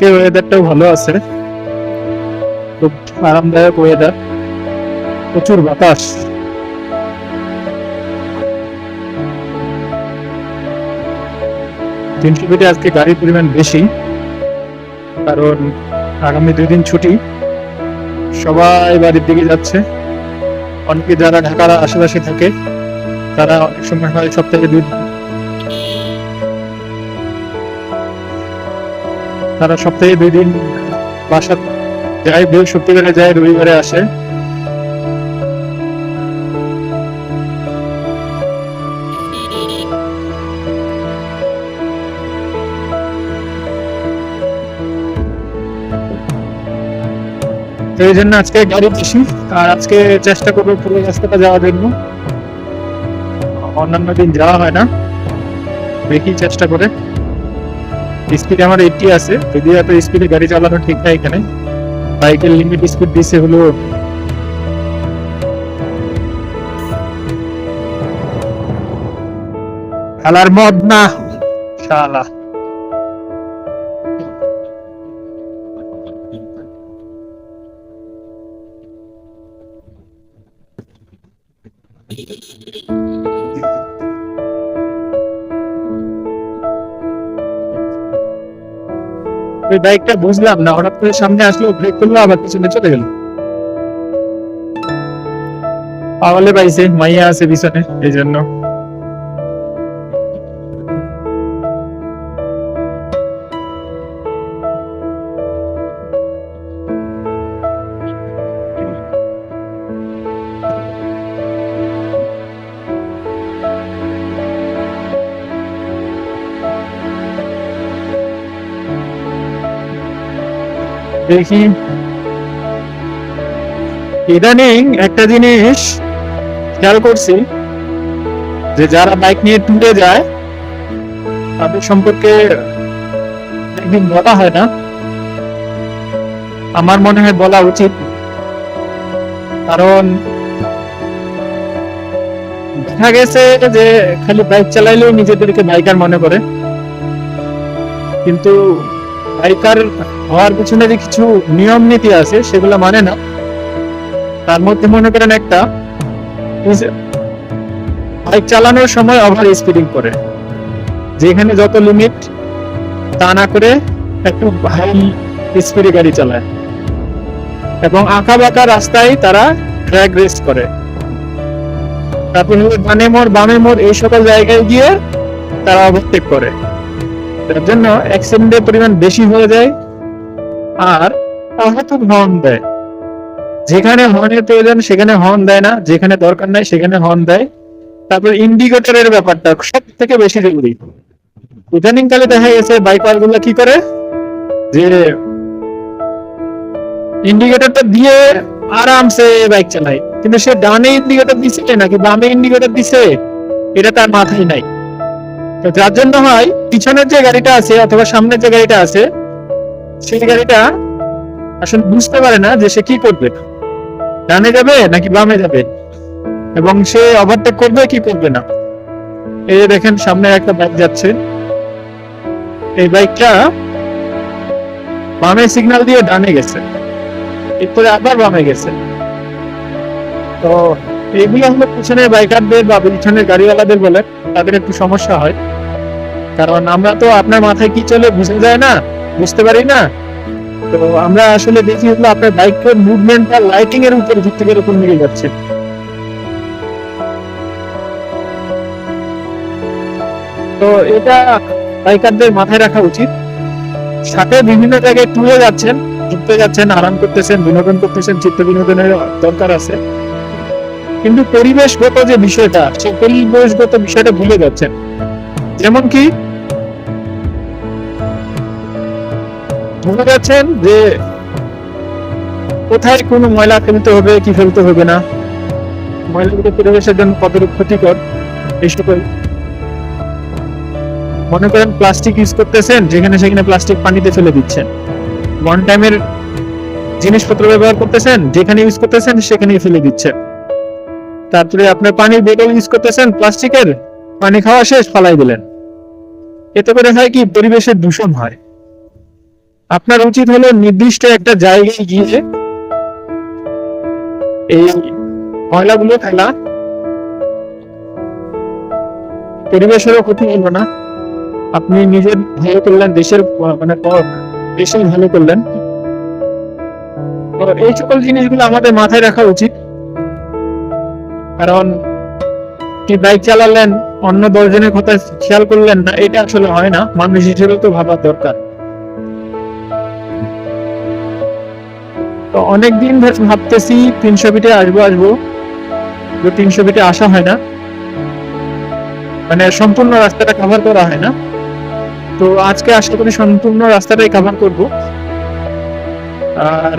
আজকে ওয়েদারটাও ভালো আছে, খুব আরামদায়ক ওয়েদার, প্রচুর বাতাস। তিনশো ফিটে আজকে গাড়ির পরিমাণ বেশি, কারণ আগামী 2 দিন ছুটি, সবাই বাড়ির দিকে যাচ্ছে। অনেকে যারা ঢাকার আশেপাশে থাকে তারা অনেক সময় হয় সপ্তাহে 2 দিন, তারা সপ্তাহে 2 দিন বাসা যায়, বৃহস্পতিবারে যায়, রবিবারে আসে। এই জন্য আজকে গাড়ি বেশি, আর আজকে চেষ্টা করবো পুরো রাস্তাটা যাওয়ার জন্য। অন্যান্য দিন যাওয়া হয় না, দেখি চেষ্টা করে। স্পিড আমার 80 আছে, যদিও এত স্পিডে গাড়ি চালানো ঠিক না এখানে। বাইকের লিমিট স্পিড দিছে হলো হালার মদ না শালা। ওই বাইকটা বুঝলাম না, হঠাৎ করে সামনে আসলো, ব্রেক করলো, আবার পিছনে চলে গেল। পাগলে পাইছে, মাইয়া আছে পিছনে, এই জন্য। দেখি ইদানিং একটা জিনিস খেয়াল করছি, যে যারা বাইক নিয়ে ট্যুরে যায় তাদের সম্পর্কে একদিন বলা হয় না। আমার মনে হয় বলা উচিত, কারণ দেখা গেছে যে খালি বাইক চালাইলেও নিজেদেরকে বাইকার মনে করে, কিন্তু বাইকার হওয়ার পিছনে যে কিছু নিয়ম নীতি আছে সেগুলো মানে না। তার মধ্যে মনে করেন একটা, বাইক চালানোর সময় ওভার স্পিডিং করে, যেখানে যত লিমিট তা না করে একটু হাই স্পিডে গাড়ি চালায়, এবং আঁকা বাঁকা রাস্তায় তারা ড্র্যাগ রেস করে। তারপর ডানে মোড় বামে মোড় এই সকল জায়গায় গিয়ে তারা ওভারটেক করে। তার জন্য অ্যাক্সিডেন্টের পরিমাণ বেশি হয়ে যায়। আর হয়তো হর্ন দেয়, যেখানে হর্নের প্রয়োজন সেখানে হর্ন দেয় না, যেখানে দরকার নাই সেখানে হর্ন দেয়। তারপর ইন্ডিকেটরের ব্যাপারটা সব থেকে বেশি জরুরি। ইদানিং কালে দেখা গেছে বাইকার গুলো কি করে, যে ইন্ডিকেটরটা দিয়ে আরামসে বাইক চালায়, কিন্তু সে ডানে ইন্ডিকেটর দিছে নাকি বামে ইন্ডিকেটর দিছে এটা তার মাথায় নাই। তো যার জন্য হয় পিছনের যে গাড়িটা আছে অথবা সামনের যে গাড়িটা আছে সেই গাড়িটা আসলে বুঝতে পারে না যে সে কি করবে, ডানে যাবে নাকি বামে যাবে, এবং সে ওভারটেক করবে কি করবে না। এই যে দেখেন সামনে একটা বাইক যাচ্ছে, এই বাইকটা বামে সিগন্যাল দিয়ে ডানে গেছে, এরপরে আবার বামে গেছে। তো এইগুলো হলো পিছনের বাইকারদের বা পিছনের গাড়িওয়ালাদের বলে তাদের একটু সমস্যা হয়, কারণ আমরা তো আপনার মাথায় কি চলে বুঝে যায় না, বুঝতে পারি না। তো আমরা আসলে দেখি হলো আপনার বাইকের মুভমেন্ট বা লাইটিং এর উপর ভিত্তি করে কোন দিকে যাচ্ছে। তো এটা বাইকারদের মাথায় রাখা উচিত। সাথে বিভিন্ন জায়গায় ট্যুরে যাচ্ছেন, ঘুরতে যাচ্ছেন, আরাম করতেছেন, বিনোদন করতেছেন, চিত্ত বিনোদনের দরকার আছে, কিন্তু পরিবেশগত যে বিষয়টা সেই পরিবেশগত বিষয়টা ভুলে যাচ্ছেন। যেমন কি ভুলে যাচ্ছেন যে কোথায় কোনো ময়লা ফেলতে হবে কি ফেলতে হবে না, ময়লাগুলো পরিবেশের জন্য কতটুকু ক্ষতিকর এই সকল। মনে করেন প্লাস্টিক ইউজ করতেছেন, যেখানে সেখানে প্লাস্টিক পানিতে ফেলে দিচ্ছেন। ওয়ান টাইমের জিনিসপত্র ব্যবহার করতেছেন, যেখানে ইউজ করতেছেন সেখানেই ফেলে দিচ্ছেন। তারপরে আপনার পানির বোতল ইউজ করতেছেন প্লাস্টিকের, পানি খাওয়া শেষ ফালাই দিলেন। এতে করে হয় কি পরিবেশের দূষণ হয়। আপনার উচিত হলো নির্দিষ্ট একটা জায়গায় গিয়ে এই ময়লাগুলো ফেলা। পরিবেশেরও ক্ষতি হলো না, আপনি নিজের ভালো করলেন, দেশের মানে দেশের ভালো করলেন। তো এই সকল জিনিসগুলো আমাদের মাথায় রাখা উচিত। কারণ কি বাইক চালালেন, অন্য 10 জনের কথা খেয়াল করলেন না, এটা আসলে হয় না। মানুষ হিসেবে তো ভাবার দরকার। তো অনেকদিন ধরে ভাবতেছি 300 ফিটে আসবো, 300 ফিটে আসা হয় না, মানে সম্পূর্ণ রাস্তাটা কভার করা হয় না। তো আজকে আশা করি সম্পূর্ণ রাস্তাটাই কভার করব। আর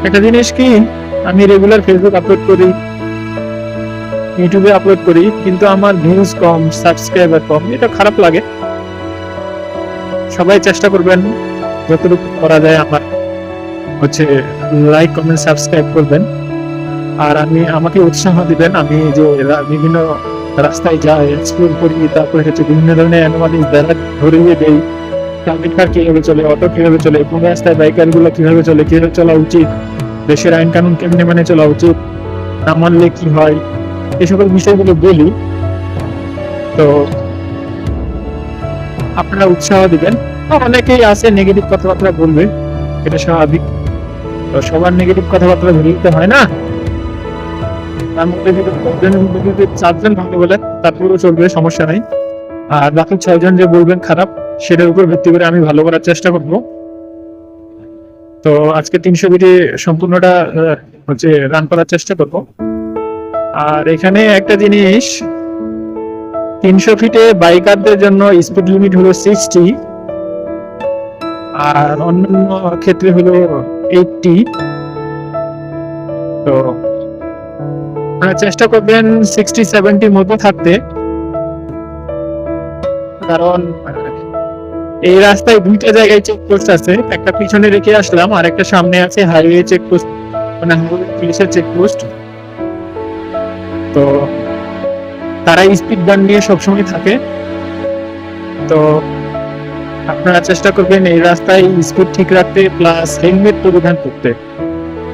একটা জিনিস কি, আমি রেগুলার ফেসবুক আপলোড করি, ইউটিউবে আপলোড করি, কিন্তু আমার ভিউজ কম, সাবস্ক্রাইবার কম, এটা খারাপ লাগে। সবাই চেষ্টা করবেন যতটুকু করা যায় আমার হচ্ছে লাইক, কমেন্ট, সাবস্ক্রাইব করবেন। আর আমাকে উৎসাহ দিবেন। আমি যে বিভিন্ন রাস্তায় যাই, এক্সপ্লোর করি, তারপরে হচ্ছে বিভিন্ন ধরনের অ্যানোমালিস ধরিয়ে দেই। ট্রাফিক কার কিভাবে চলে, অটো কিভাবে চলে, কোন রাস্তায় বাইকার গুলো কিভাবে চলে, কিভাবে চলা উচিত, দেশের আইন কানুন কেমনে মানে চলা উচিত, না মানলে কি হয়, এই সকল বিষয়গুলো বলি। তো আপনারা উৎসাহ দিবেন। অনেকেই আছে নেগেটিভ কথাবার্তা বলবে, এটা স্বাভাবিক। তো সবার নেগেটিভ কথাবার্তা ধরে নিতে হয় না। তার মধ্যে যদি 4 জন ভালো বলেন তারপরেও চলবে, সমস্যা নাই। আর বাকি 6 জন যে বলবেন খারাপ, সেটার উপর ভিত্তি করে আমি ভালো করার চেষ্টা করব। তো আজকে 300 ফিটে সম্পূর্ণটা হচ্ছে রান করার চেষ্টা করব। আর এখানে একটা জিনিস, 300 ফিটে বাইকারদের জন্য স্পিড লিমিট হলো 60, আর অন্যান্য ক্ষেত্রে হলো 80। তো আপনারা চেষ্টা করবেন 60-70 মধ্যে থাকতে। কারণ এই রাস্তায় 2টা জায়গায় চেকপোস্ট আছে, একটা পিছনে রেখে আসলাম, আর একটা সামনে আছে হাইওয়ে চেকপোস্ট, মানে পুলিশের চেকপোস্ট। তো তারা স্পিড গান নিয়ে সবসময় থাকে। তো আপনারা চেষ্টা করবেন এই রাস্তায় স্পিড ঠিক রাখতে, প্লাস হেলমেট পরিধান করতে।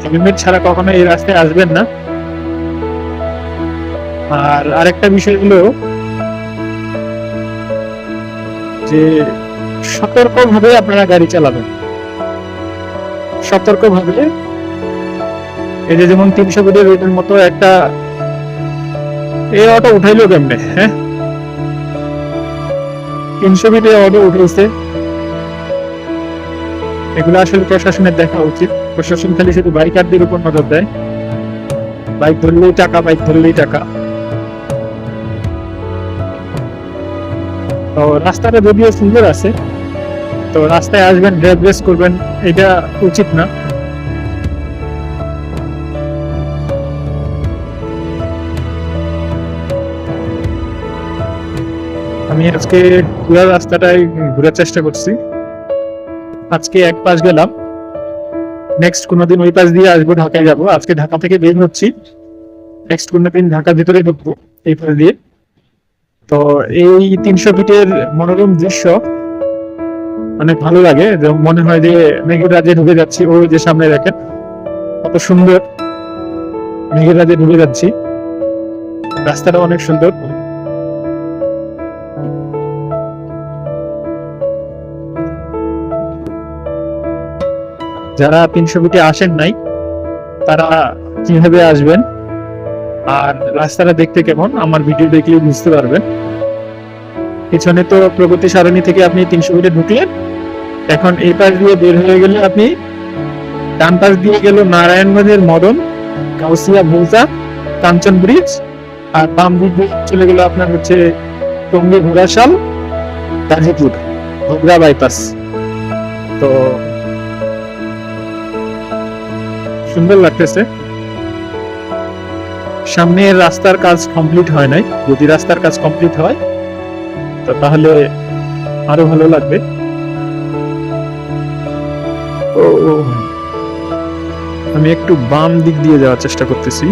হেলমেট ছাড়া কখনো এই রাস্তায় আসবেন না। আর আরেকটা বিষয় হলো যে সতর্কভাবে আপনারা গাড়ি চালাবেন, সতর্কভাবে। এই যে যেমন 300 ফিটের রোডের মতো একটা এই অটো উঠাইলো কেমনে, হ্যাঁ 300 ফিটে অটো উঠেছে। এগুলো আসলে প্রশাসনের দেখা উচিত। প্রশাসন খালি শুধু বাইকারদের উপর নজর দেয়, বাইক ধরলেই টাকা, বাইক ধরলেই টাকা। তো রাস্তাটা যদিও সুন্দর আছে, তো রাস্তায় আসবেন ড্রাইভ রেস করবেন, এটা উচিত না। আমি আজকে পুরো রাস্তাটাই ঘুরার চেষ্টা করছি। আজকে এক পাশ গেলাম, নেক্সট কোনোদিন ওই পাশ দিয়ে আসবো, ঢাকায় যাবো। আজকে ঢাকা থেকে বের হচ্ছি, নেক্সট কোনোদিন ঢাকার ভিতরে ঢুকবো এই পাশ দিয়ে। তো এই 300 ফিটের মনোরম দৃশ্য অনেক ভালো লাগে, মনে হয় যে মেঘের রাজ্যে ঢুকে যাচ্ছি। ওই যে সামনে দেখেন কত সুন্দর, মেঘের রাজ্যে ঢুকে যাচ্ছি। রাস্তাটা অনেক সুন্দর। যারা 300 ফিটে আসেন নাই, তারা কিভাবে আসবেন আর রাস্তাটা দেখতে কেমন, আমার ভিডিও দেখলে বুঝতে পারবেন। পিছনে তো প্রগতি সারণী থেকে আপনি 300 ফিটে ঢুকলেন, এখন এই পাশ দিয়ে বের হয়ে গেলে আপনি ডান পাশ দিয়ে গেল নারায়ণগঞ্জের মদন, গাউসিয়া, ভুলতা, কাঞ্চন ব্রিজ, আর বাম দিক দিয়ে চলে গেল আপনার হচ্ছে টঙ্গী, ঘোড়াশাল, গাজীপুর, ঘোগড়া বাইপাস। তো সুন্দর লাগতেছে। সামনের রাস্তার কাজ কমপ্লিট হয় নাই, যদি রাস্তার কাজ কমপ্লিট হয় তো তাহলে আরো ভালো লাগবে। আমি একটু বাম দিক দিয়ে যাওয়ার চেষ্টা করতেছি।